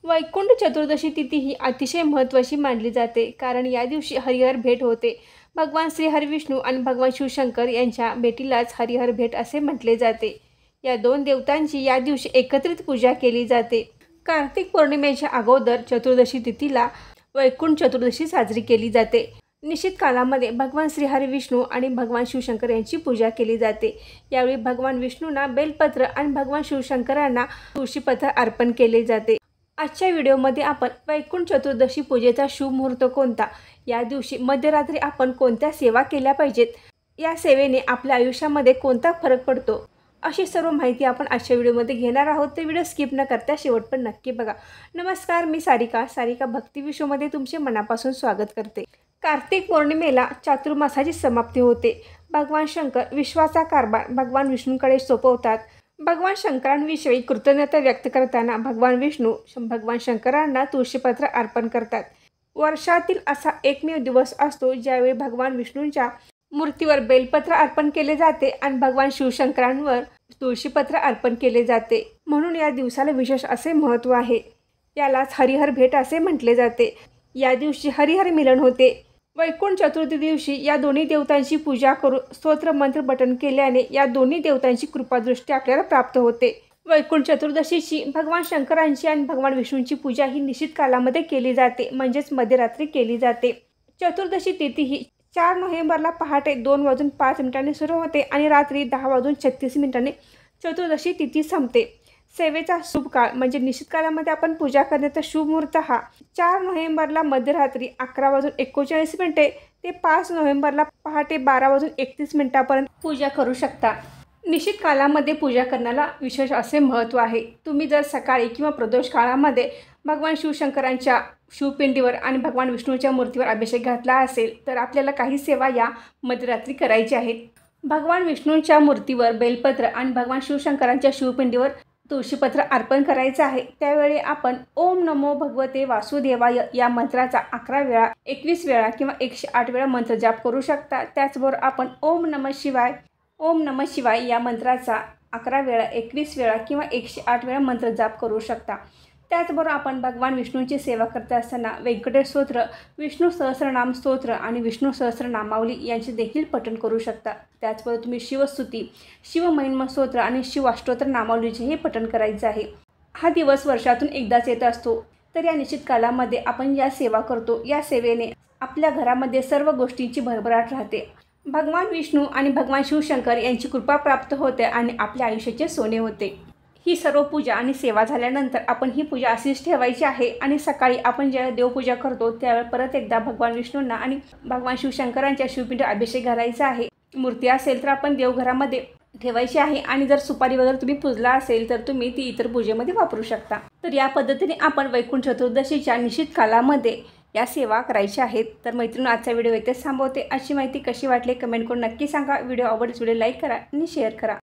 वैकुंठ चतुर्दशी तिथी ही अतिशय महत्त्वाची मानली जाते, कारण या दिवशी हरिहर भेट होते. भगवान श्री हरिविष्णू आणि भगवान शिवशंकर यांच्या भेटीलाच हरिहर भेट असे म्हटले जाते. या दोन देवतांची या दिवशी एकत्रित पूजा केली जाते. कार्तिक पौर्णिमेच्या अगोदर चतुर्दशी तिथीला वैकुंठ चतुर्दशी साजरी केली जाते. निश्चित कालामध्ये भगवान श्री हरिविष्णू आणि भगवान शिवशंकर यांची पूजा केली जाते. यावेळी भगवान विष्णूंना बेलपत्र आणि भगवान शिवशंकरांना तुळशीपत्र अर्पण केले जाते. आजच्या व्हिडिओमध्ये आपण वैकुंठ चतुर्दशी पूजेचा शुभ मुहूर्त कोणता, या दिवशी मध्यरात्री आपण कोणत्या सेवा केल्या पाहिजेत, या सेवेने आपल्या आयुष्यामध्ये कोणता फरक पडतो, अशी सर्व माहिती आपण आजच्या व्हिडिओमध्ये घेणार आहोत. तर व्हिडिओ स्किप न करता शेवट पण नक्की बघा. नमस्कार, मी सारिका भक्ती विश्वमध्ये तुमचे मनापासून स्वागत करते. कार्तिक पौर्णिमेला चातुर्मासाची समाप्ती होते. भगवान शंकर विश्वाचा कारभार भगवान विष्णूंकडे सोपवतात. भगवान शंकरांविषयी कृतज्ञता व्यक्त करताना भगवान विष्णू भगवान शंकरांना तुळशीपत्र अर्पण करतात. वर्षातील असा एकमेव दिवस असतो ज्यावेळी भगवान विष्णूंच्या मूर्तीवर बेलपत्र अर्पण केले जाते आणि भगवान शिवशंकरांवर तुळशीपत्र अर्पण केले जाते. म्हणून या दिवसाला विशेष असे महत्त्व आहे. यालाच हरिहर भेट असे म्हटले जाते. या दिवशी हरिहर मिलन होते. वैकुंठ चतुर्थी दिवशी या दोन्ही देवतांची पूजा करून स्तोत्र मंत्र पठण केल्याने या दोन्ही देवतांची कृपादृष्टी आपल्याला प्राप्त होते. वैकुंठ चतुर्दशीची भगवान शंकरांची आणि भगवान विष्णूंची पूजा ही निश्चित कालामध्ये केली जाते, म्हणजेच मध्यरात्री केली जाते. चतुर्दशी तिथी ही 4 नोव्हेंबरला पहाटे 2:05 सुरू होते आणि रात्री 10:36 चतुर्दशी तिथी संपते. सेवेचा शुभ काळ म्हणजे निश्चित कालामध्ये आपण पूजा करण्याचा शुभ मुहूर्त हा 4 नोव्हेंबरला मध्यरात्री 11:39 ते 5 नोव्हेंबरला पहाटे 12:31 पूजा करू शकता. निश्चित कालामध्ये पूजा करण्याला विशेष असे महत्त्व आहे. तुम्ही जर सकाळी किंवा प्रदोष काळामध्ये भगवान शिवशंकरांच्या शिवपिंडीवर आणि भगवान विष्णूच्या मूर्तीवर अभिषेक घातला असेल तर आपल्याला काही सेवा या मध्यरात्री करायची आहेत. भगवान विष्णूंच्या मूर्तीवर बेलपत्र आणि भगवान शिवशंकरांच्या शिवपिंडीवर तुळशीपत्र अर्पण करायचं आहे. त्यावेळी आपण ओम नमो भगवते वासुदेवाय या मंत्राचा 11 वेळा, 21 वेळा किंवा 108 वेळा मंत्र जाप करू शकता. त्याचबरोबर आपण ओम नमः शिवाय या मंत्राचा 11 वेळा, 21 वेळा किंवा 108 वेळा मंत्र जाप करू शकता. त्याचबरोबर आपण भगवान विष्णूंची सेवा करत असताना व्यंकटेश स्तोत्र, विष्णू सहस्रनाम स्तोत्र आणि विष्णू सहस्रनामावली यांचे देखील पठण करू शकता. त्याचबरोबर तुम्ही शिवस्तुती, शिवमहिमा स्तोत्र आणि शिवाष्टोत्तर नामावलीचेही पठण करायचे आहे. हा दिवस वर्षातून एकदाच येत असतो, तर या निश्चित कालामध्ये आपण या सेवा करतो. या सेवेने आपल्या घरामध्ये सर्व गोष्टींची भरभराट राहते. भगवान विष्णू आणि भगवान शिवशंकर यांची कृपा प्राप्त होते आणि आपल्या आयुष्याचे सोने होते. ही सर्व पूजा आणि सेवा झाल्यानंतर आपण ही पूजा अशीच ठेवायची आहे आणि सकाळी आपण जेव्हा देवपूजा करतो त्यावेळी परत एकदा भगवान विष्णूंना आणि भगवान शिवशंकरांच्या शिवपिंडीवर अभिषेक घालायचा आहे. मूर्ती असेल तर आपण देवघरामध्ये ठेवायची आहे आणि जर सुपारी वगैरे तुम्ही पूजला असेल तर तुम्ही ती इतर पूजेमध्ये वापरू शकता. तर या पद्धतीने आपण वैकुंठ चतुर्दशीच्या निश्चित कालामध्ये या सेवा करायच्या आहेत. तर मैत्रिणी, आजचा व्हिडिओ इथेच थांबवते. अशी माहिती कशी वाटली कमेंट करून नक्की सांगा. व्हिडिओ आवडल्यास व्हिडिओ लाईक करा आणि शेअर करा.